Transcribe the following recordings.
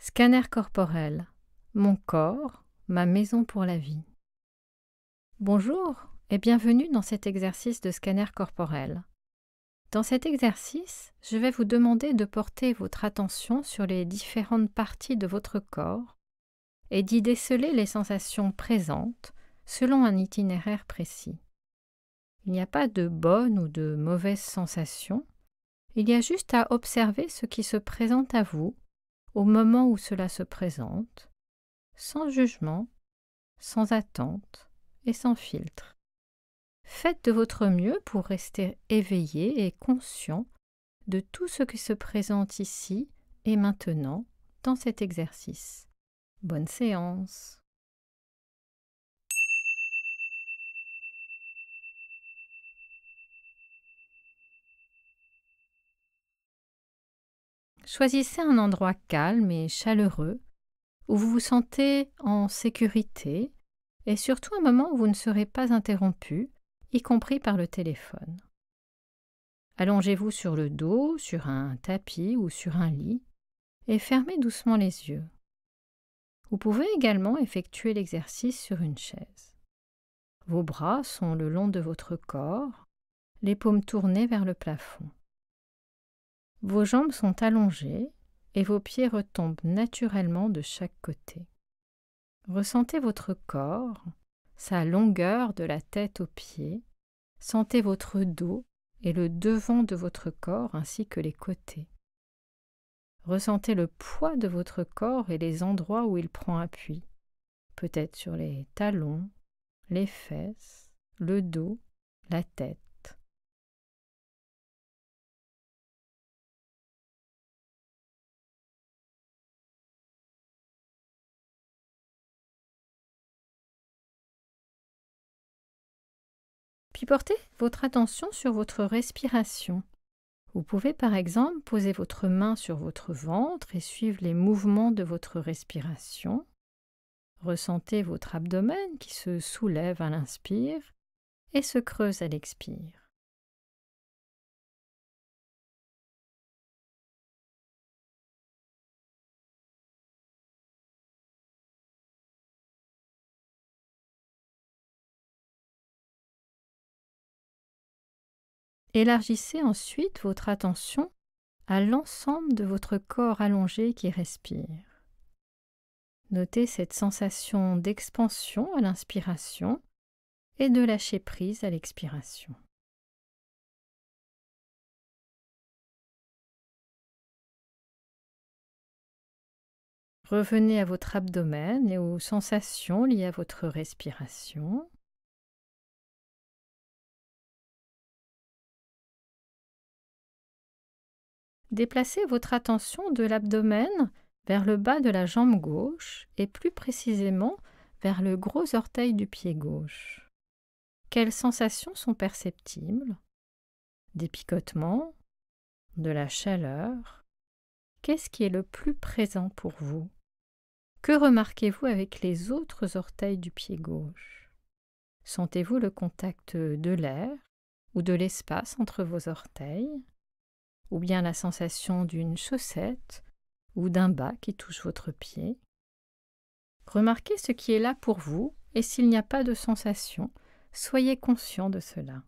Scanner corporel. Mon corps, ma maison pour la vie. Bonjour et bienvenue dans cet exercice de scanner corporel. Dans cet exercice, je vais vous demander de porter votre attention sur les différentes parties de votre corps et d'y déceler les sensations présentes selon un itinéraire précis. Il n'y a pas de bonnes ou de mauvaises sensations, il y a juste à observer ce qui se présente à vous au moment où cela se présente, sans jugement, sans attente et sans filtre. Faites de votre mieux pour rester éveillé et conscient de tout ce qui se présente ici et maintenant dans cet exercice. Bonne séance! Choisissez un endroit calme et chaleureux où vous vous sentez en sécurité et surtout un moment où vous ne serez pas interrompu, y compris par le téléphone. Allongez-vous sur le dos, sur un tapis ou sur un lit et fermez doucement les yeux. Vous pouvez également effectuer l'exercice sur une chaise. Vos bras sont le long de votre corps, les paumes tournées vers le plafond. Vos jambes sont allongées et vos pieds retombent naturellement de chaque côté. Ressentez votre corps, sa longueur de la tête aux pieds, sentez votre dos et le devant de votre corps ainsi que les côtés. Ressentez le poids de votre corps et les endroits où il prend appui, peut-être sur les talons, les fesses, le dos, la tête. Puis portez votre attention sur votre respiration. Vous pouvez par exemple poser votre main sur votre ventre et suivre les mouvements de votre respiration. Ressentez votre abdomen qui se soulève à l'inspire et se creuse à l'expire. Élargissez ensuite votre attention à l'ensemble de votre corps allongé qui respire. Notez cette sensation d'expansion à l'inspiration et de lâcher prise à l'expiration. Revenez à votre abdomen et aux sensations liées à votre respiration. Déplacez votre attention de l'abdomen vers le bas de la jambe gauche et plus précisément vers le gros orteil du pied gauche. Quelles sensations sont perceptibles? Des picotements? De la chaleur? Qu'est-ce qui est le plus présent pour vous? Que remarquez-vous avec les autres orteils du pied gauche? Sentez-vous le contact de l'air ou de l'espace entre vos orteils? Ou bien la sensation d'une chaussette ou d'un bas qui touche votre pied? Remarquez ce qui est là pour vous et s'il n'y a pas de sensation, soyez conscient de cela.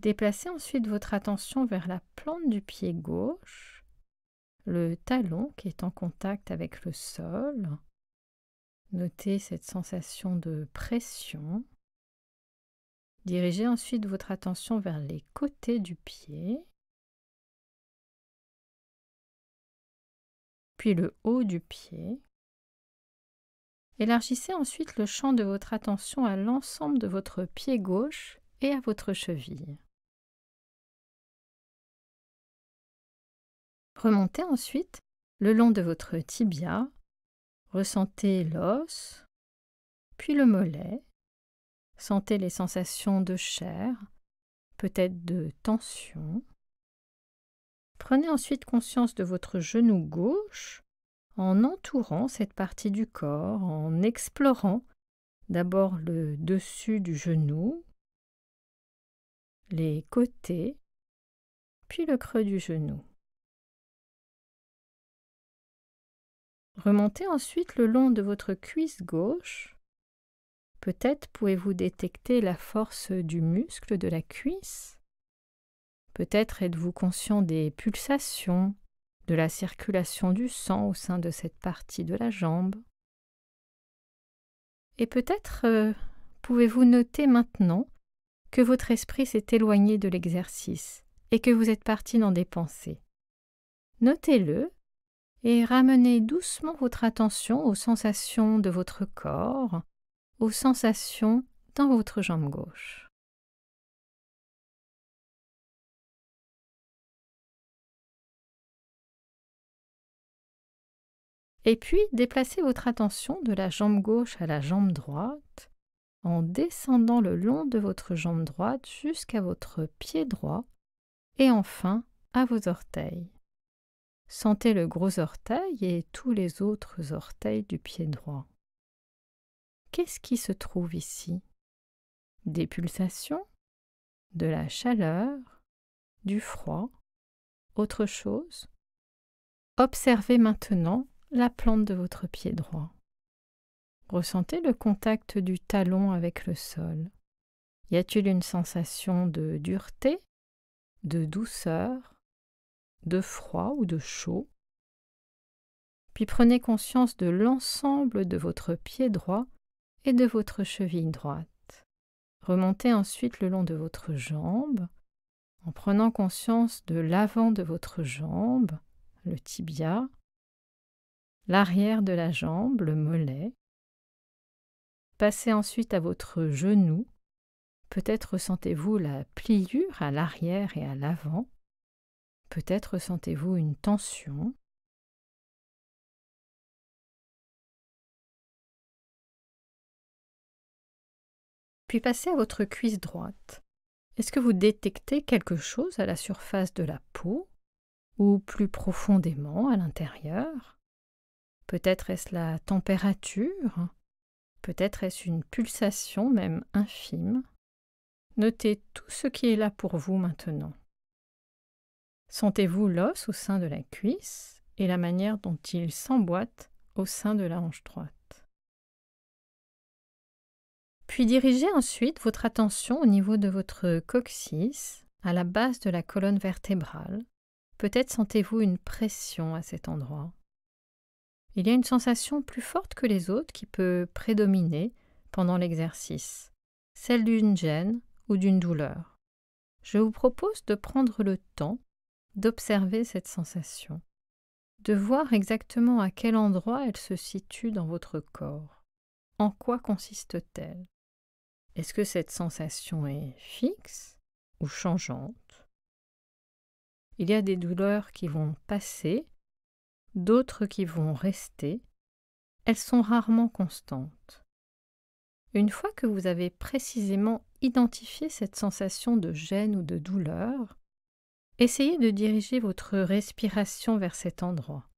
Déplacez ensuite votre attention vers la plante du pied gauche, le talon qui est en contact avec le sol. Notez cette sensation de pression. Dirigez ensuite votre attention vers les côtés du pied, puis le haut du pied. Élargissez ensuite le champ de votre attention à l'ensemble de votre pied gauche et à votre cheville. Remontez ensuite le long de votre tibia, ressentez l'os, puis le mollet, sentez les sensations de chair, peut-être de tension. Prenez ensuite conscience de votre genou gauche en entourant cette partie du corps, en explorant d'abord le dessus du genou, les côtés, puis le creux du genou. Remontez ensuite le long de votre cuisse gauche. Peut-être pouvez-vous détecter la force du muscle de la cuisse. Peut-être êtes-vous conscient des pulsations, de la circulation du sang au sein de cette partie de la jambe. Et peut-être pouvez-vous noter maintenant que votre esprit s'est éloigné de l'exercice et que vous êtes parti dans des pensées. Notez-le et ramenez doucement votre attention aux sensations de votre corps, aux sensations dans votre jambe gauche. Et puis, déplacez votre attention de la jambe gauche à la jambe droite en descendant le long de votre jambe droite jusqu'à votre pied droit et enfin à vos orteils. Sentez le gros orteil et tous les autres orteils du pied droit. Qu'est-ce qui se trouve ici? Des pulsations, de la chaleur, du froid, autre chose? Observez maintenant la plante de votre pied droit. Ressentez le contact du talon avec le sol. Y a-t-il une sensation de dureté, de douceur, de froid ou de chaud? Puis prenez conscience de l'ensemble de votre pied droit et de votre cheville droite. Remontez ensuite le long de votre jambe en prenant conscience de l'avant de votre jambe, le tibia, l'arrière de la jambe, le mollet. Passez ensuite à votre genou. Peut-être ressentez-vous la pliure à l'arrière et à l'avant. Peut-être ressentez-vous une tension. Puis passez à votre cuisse droite. Est-ce que vous détectez quelque chose à la surface de la peau ou plus profondément à l'intérieur? Peut-être est-ce la température? Peut-être est-ce une pulsation même infime? Notez tout ce qui est là pour vous maintenant. Sentez-vous l'os au sein de la cuisse et la manière dont il s'emboîte au sein de la hanche droite. Puis dirigez ensuite votre attention au niveau de votre coccyx, à la base de la colonne vertébrale. Peut-être sentez-vous une pression à cet endroit. Il y a une sensation plus forte que les autres qui peut prédominer pendant l'exercice, celle d'une gêne ou d'une douleur. Je vous propose de prendre le temps d'observer cette sensation, de voir exactement à quel endroit elle se situe dans votre corps. En quoi consiste-t-elle? Est-ce que cette sensation est fixe ou changeante? Il y a des douleurs qui vont passer, d'autres qui vont rester. Elles sont rarement constantes. Une fois que vous avez précisément identifié cette sensation de gêne ou de douleur, essayez de diriger votre respiration vers cet endroit.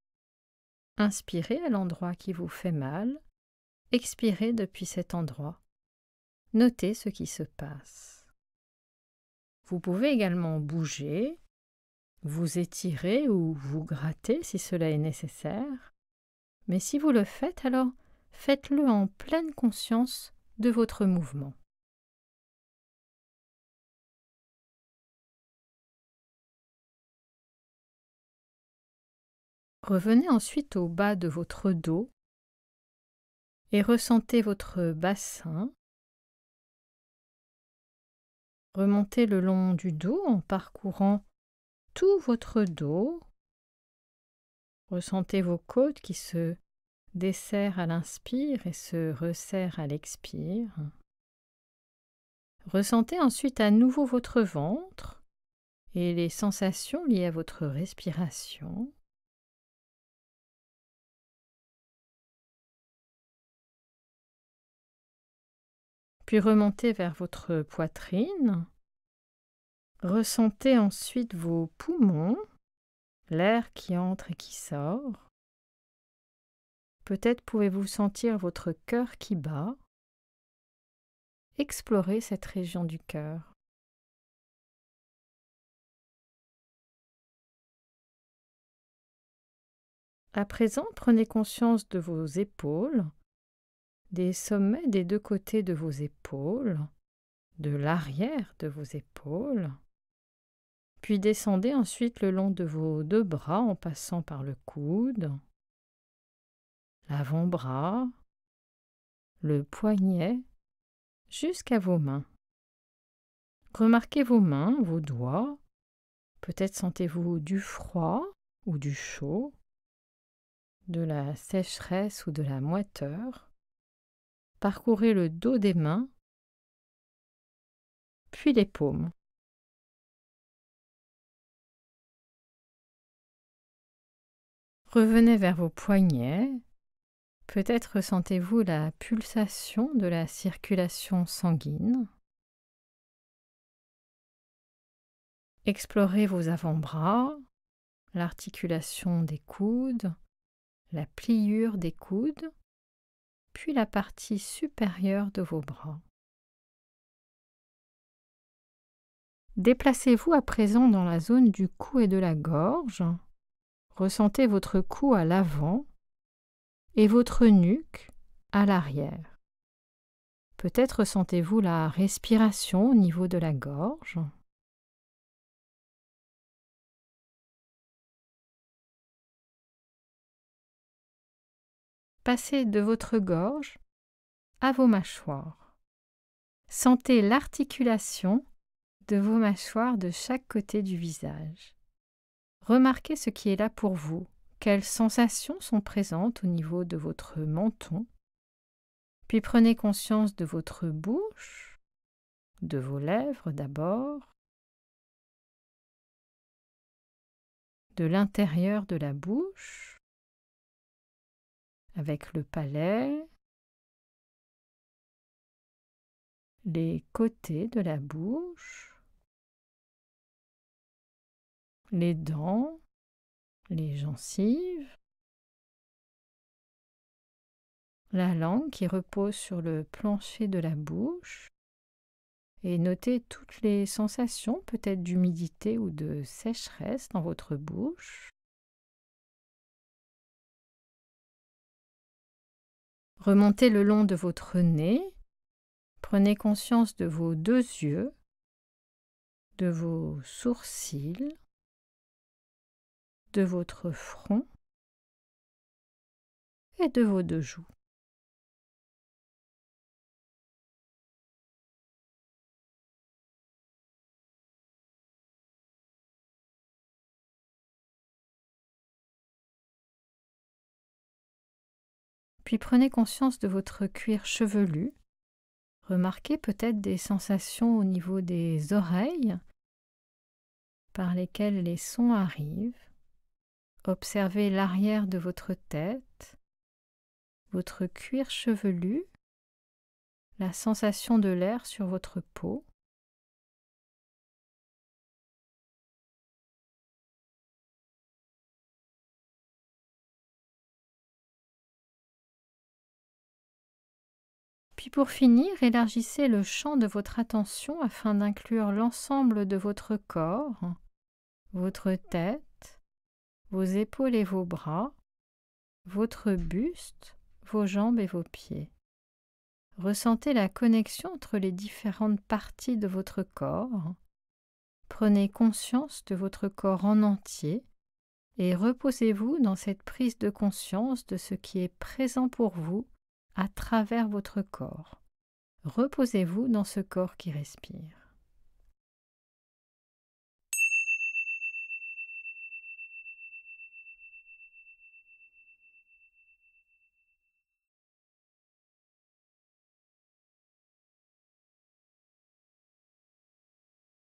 Inspirez à l'endroit qui vous fait mal, expirez depuis cet endroit. Notez ce qui se passe. Vous pouvez également bouger, vous étirer ou vous gratter si cela est nécessaire. Mais si vous le faites, alors faites-le en pleine conscience de votre mouvement. Revenez ensuite au bas de votre dos et ressentez votre bassin. Remontez le long du dos en parcourant tout votre dos. Ressentez vos côtes qui se desserrent à l'inspire et se resserrent à l'expire. Ressentez ensuite à nouveau votre ventre et les sensations liées à votre respiration. Puis remontez vers votre poitrine. Ressentez ensuite vos poumons, l'air qui entre et qui sort. Peut-être pouvez-vous sentir votre cœur qui bat. Explorez cette région du cœur. À présent, prenez conscience de vos épaules, des sommets des deux côtés de vos épaules, de l'arrière de vos épaules, puis descendez ensuite le long de vos deux bras en passant par le coude, l'avant-bras, le poignet, jusqu'à vos mains. Remarquez vos mains, vos doigts. Peut-être sentez-vous du froid ou du chaud, de la sécheresse ou de la moiteur. Parcourez le dos des mains, puis les paumes. Revenez vers vos poignets. Peut-être ressentez-vous la pulsation de la circulation sanguine. Explorez vos avant-bras, l'articulation des coudes, la pliure des coudes, puis la partie supérieure de vos bras. Déplacez-vous à présent dans la zone du cou et de la gorge. Ressentez votre cou à l'avant et votre nuque à l'arrière. Peut-être ressentez-vous la respiration au niveau de la gorge. Passez de votre gorge à vos mâchoires. Sentez l'articulation de vos mâchoires de chaque côté du visage. Remarquez ce qui est là pour vous. Quelles sensations sont présentes au niveau de votre menton. Puis prenez conscience de votre bouche, de vos lèvres d'abord, de l'intérieur de la bouche, avec le palais, les côtés de la bouche, les dents, les gencives, la langue qui repose sur le plancher de la bouche, et notez toutes les sensations, peut-être d'humidité ou de sécheresse dans votre bouche. Remontez le long de votre nez, prenez conscience de vos deux yeux, de vos sourcils, de votre front et de vos deux joues. Puis prenez conscience de votre cuir chevelu. Remarquez peut-être des sensations au niveau des oreilles par lesquelles les sons arrivent. Observez l'arrière de votre tête, votre cuir chevelu, la sensation de l'air sur votre peau. Puis pour finir, élargissez le champ de votre attention afin d'inclure l'ensemble de votre corps, votre tête, vos épaules et vos bras, votre buste, vos jambes et vos pieds. Ressentez la connexion entre les différentes parties de votre corps. Prenez conscience de votre corps en entier et reposez-vous dans cette prise de conscience de ce qui est présent pour vous à travers votre corps. Reposez-vous dans ce corps qui respire.